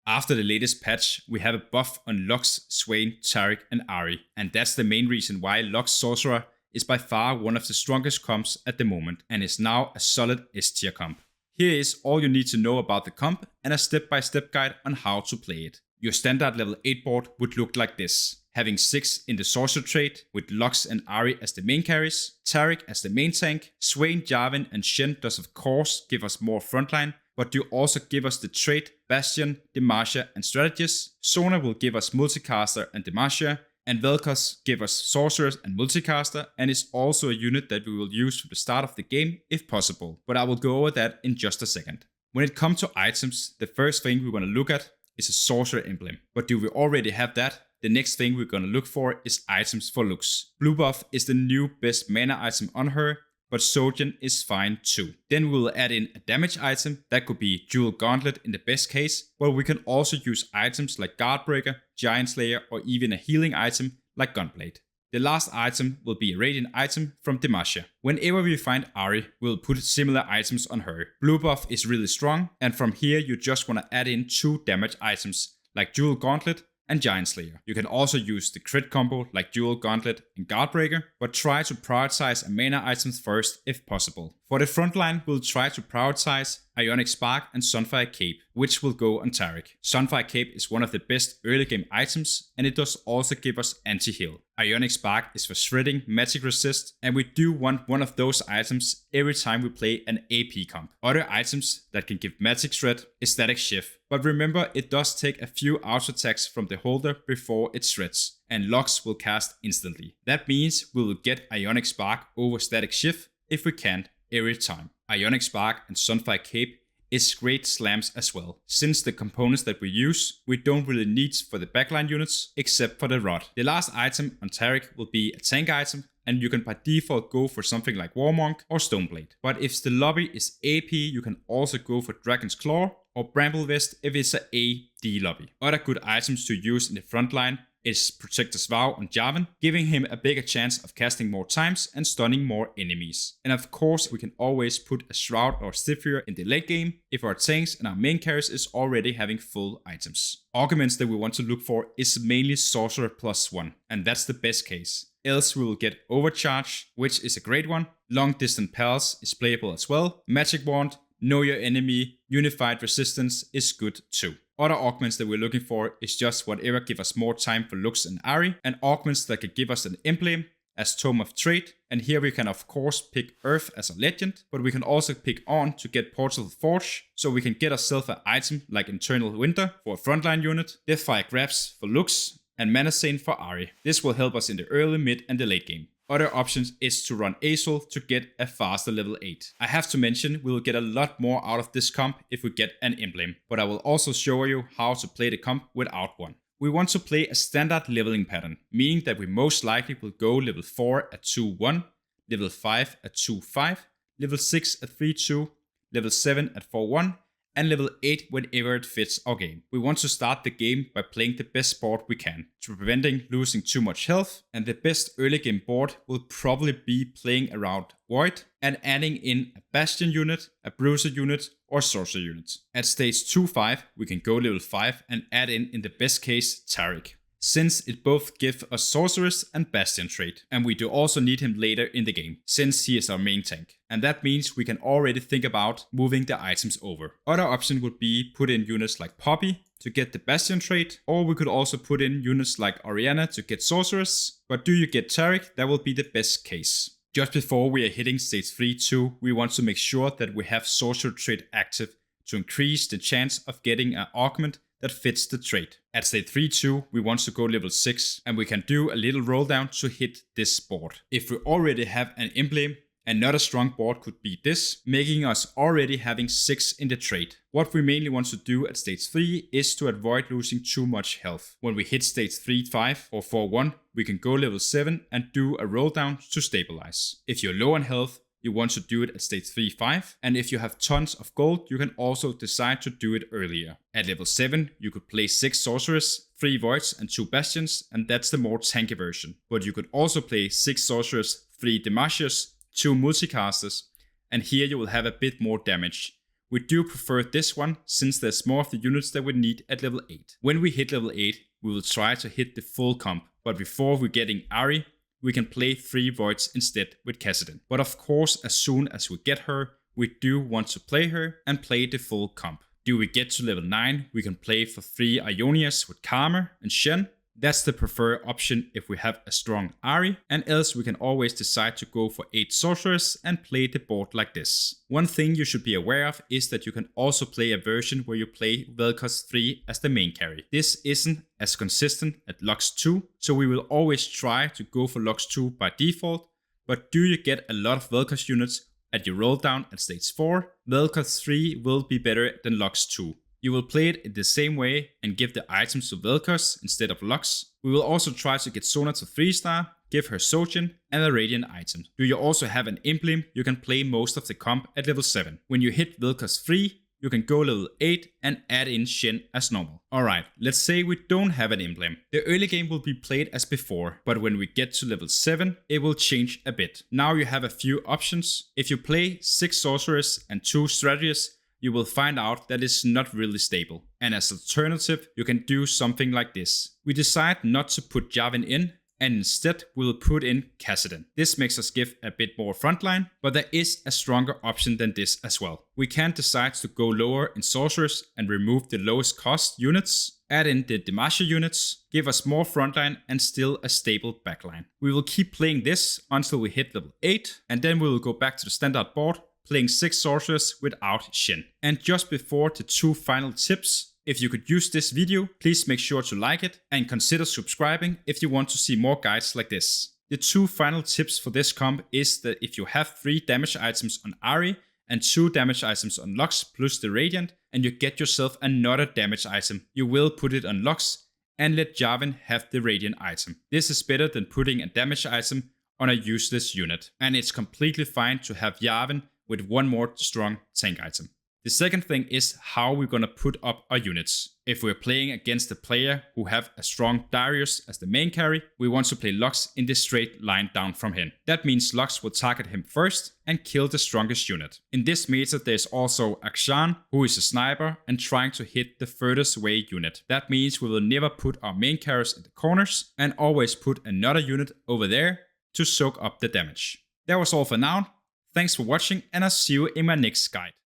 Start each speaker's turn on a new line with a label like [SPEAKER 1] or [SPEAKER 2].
[SPEAKER 1] After the latest patch, we have a buff on Lux, Swain, Taric and Ahri, and that's the main reason why Lux Sorcerer is by far one of the strongest comps at the moment and is now a solid S tier comp. Here is all you need to know about the comp and a step-by-step guide on how to play it. Your standard level 8 board would look like this, having 6 in the Sorcerer trait with Lux and Ahri as the main carries, Taric as the main tank, Swain, Jarvan and Shen does of course give us more frontline, but do also give us the trait Bastion, Demacia and Strategist. Sona will give us Multicaster and Demacia, and Vel'Koz give us Sorcerers and Multicaster, and is also a unit that we will use for the start of the game if possible, but I will go over that in just a second. When it comes to items, the first thing we want to look at is a Sorcerer emblem, but do we already have that? The next thing we're going to look for is items for Lux. Blue buff is the new best mana item on her, but Sojourn is fine too. Then we'll add in a damage item, that could be Dual Gauntlet in the best case, but we can also use items like Guardbreaker, Giant Slayer or even a healing item like Gunblade. The last item will be a Radiant item from Demacia. Whenever we find Ahri, we'll put similar items on her. Blue buff is really strong, and from here you just want to add in 2 damage items like Dual Gauntlet and Giant Slayer. You can also use the crit combo like Dual Gauntlet and Guardbreaker, but try to prioritize a mana items first if possible. For the frontline, we'll try to prioritize Ionic Spark and Sunfire Cape, which will go on Taric. Sunfire Cape is one of the best early game items, and it does also give us anti-heal. Ionic Spark is for shredding, magic resist, and we do want one of those items every time we play an AP comp. Other items that can give magic shred is Static Shift, but remember it does take a few auto attacks from the holder before it shreds, and Lux will cast instantly. That means we will get Ionic Spark over Static Shift if we can every time. Ionic Spark and Sunfire Cape is great slams as well, since the components that we use we don't really need for the backline units except for the rod. The last item on Taric will be a tank item, and you can by default go for something like Warmonk or Stoneblade. But if the lobby is AP, you can also go for Dragon's Claw or Bramble Vest if it's a AD lobby. Other good items to use in the front line is Protector's Vow on Jarvan, giving him a bigger chance of casting more times and stunning more enemies. And of course we can always put a Shroud or Zephyr in the late game if our tanks and our main carries is already having full items. Augments that we want to look for is mainly Sorcerer +1, and that's the best case. Else we will get Overcharge, which is a great one. Long Distant Pals is playable as well. Magic Wand, Know Your Enemy, Unified Resistance is good too. Other augments that we're looking for is just whatever give us more time for Lux and Ahri, and augments that can give us an emblem as Tome of Trade, and here we can of course pick Earth as a legend, but we can also pick On to get Portal Forge, so we can get ourselves an item like Eternal Winter for a frontline unit, Deathfire Grabs for Lux, and Mana Saint for Ahri. This will help us in the early, mid and the late game. Other options is to run Azul to get a faster level 8. I have to mention we will get a lot more out of this comp if we get an emblem, but I will also show you how to play the comp without one. We want to play a standard leveling pattern, meaning that we most likely will go level 4 at 2-1, level 5 at 2-5, level 6 at 3-2, level 7 at 4-1, and level 8 whenever it fits our game. We want to start the game by playing the best board we can, to preventing losing too much health, and the best early game board will probably be playing around Void and adding in a Bastion unit, a Bruiser unit or Sorcerer unit. At stage 2-5 we can go level 5 and add in the best case Taric, since it both gives us Sorceress and Bastion trait, and we do also need him later in the game, since he is our main tank. And that means we can already think about moving the items over. Other option would be put in units like Poppy to get the Bastion trait, or we could also put in units like Orianna to get Sorceress, but do you get Taric, that will be the best case. Just before we are hitting stage 3-2, we want to make sure that we have Sorcerer trait active to increase the chance of getting an augment that fits the trait. At stage 3-2 we want to go level 6, and we can do a little roll down to hit this board. If we already have an emblem, another strong board could be this, making us already having 6 in the trait. What we mainly want to do at stage 3 is to avoid losing too much health. When we hit stage 3-5 or 4-1, we can go level 7 and do a roll down to stabilize. If you're low on health, you want to do it at stage 3-5, and if you have tons of gold, you can also decide to do it earlier. At level 7, you could play 6 Sorcerers, 3 Voids and 2 Bastions, and that's the more tanky version. But you could also play 6 Sorcerers, 3 Demacias, 2 Multicasters, and here you will have a bit more damage, We do prefer this one since there's more of the units that we need at level 8. When we hit level 8, we will try to hit the full comp, but before we're getting Ahri, we can play 3 Voids instead with Kassadin. But of course, as soon as we get her, we do want to play her and play the full comp. Do we get to level 9, we can play for 3 Ionias with Karma and Shen. That's the preferred option if we have a strong Ahri, and else we can always decide to go for 8 sorcerers and play the board like this. One thing you should be aware of is that you can also play a version where you play Vel'Koz 3 as the main carry. This isn't as consistent at Lux 2, so we will always try to go for Lux 2 by default, but do you get a lot of Vel'Koz units at your roll down at stage 4, Vel'Koz 3 will be better than Lux 2. You will play it in the same way and give the items to Vel'Koz instead of Lux. We will also try to get Sona to 3-star, give her Sojourn and a Radiant item. Do you also have an emblem, you can play most of the comp at level 7. When you hit Vel'Koz 3, you can go level 8 and add in Shen as normal. Alright, let's say we don't have an emblem. The early game will be played as before, but when we get to level 7, it will change a bit. Now you have a few options. If you play 6 sorcerers and 2 strategists, you will find out that it's not really stable. And as an alternative, you can do something like this. We decide not to put Yavin in, and instead we will put in Kassadin. This makes us give a bit more frontline, but there is a stronger option than this as well. We can decide to go lower in sorcerers and remove the lowest cost units, add in the Demacia units, give us more frontline and still a stable backline. We will keep playing this until we hit level 8, and then we will go back to the standard board, playing 6 sorcerers without Shen. And just before the 2 final tips, if you could use this video, please make sure to like it and consider subscribing if you want to see more guides like this. The 2 final tips for this comp is that if you have 3 damage items on Ahri and 2 damage items on Lux plus the Radiant, and you get yourself another damage item, you will put it on Lux and let Yavin have the Radiant item. This is better than putting a damage item on a useless unit, and it's completely fine to have Yavin with 1 more strong tank item. The second thing is how we're gonna put up our units. If we're playing against a player who have a strong Darius as the main carry, we want to play Lux in the straight line down from him. That means Lux will target him first and kill the strongest unit. In this meta there's also Akshan, who is a sniper and trying to hit the furthest away unit. That means we will never put our main carriers in the corners and always put another unit over there to soak up the damage. That was all for now. Thanks for watching, and I'll see you in my next guide.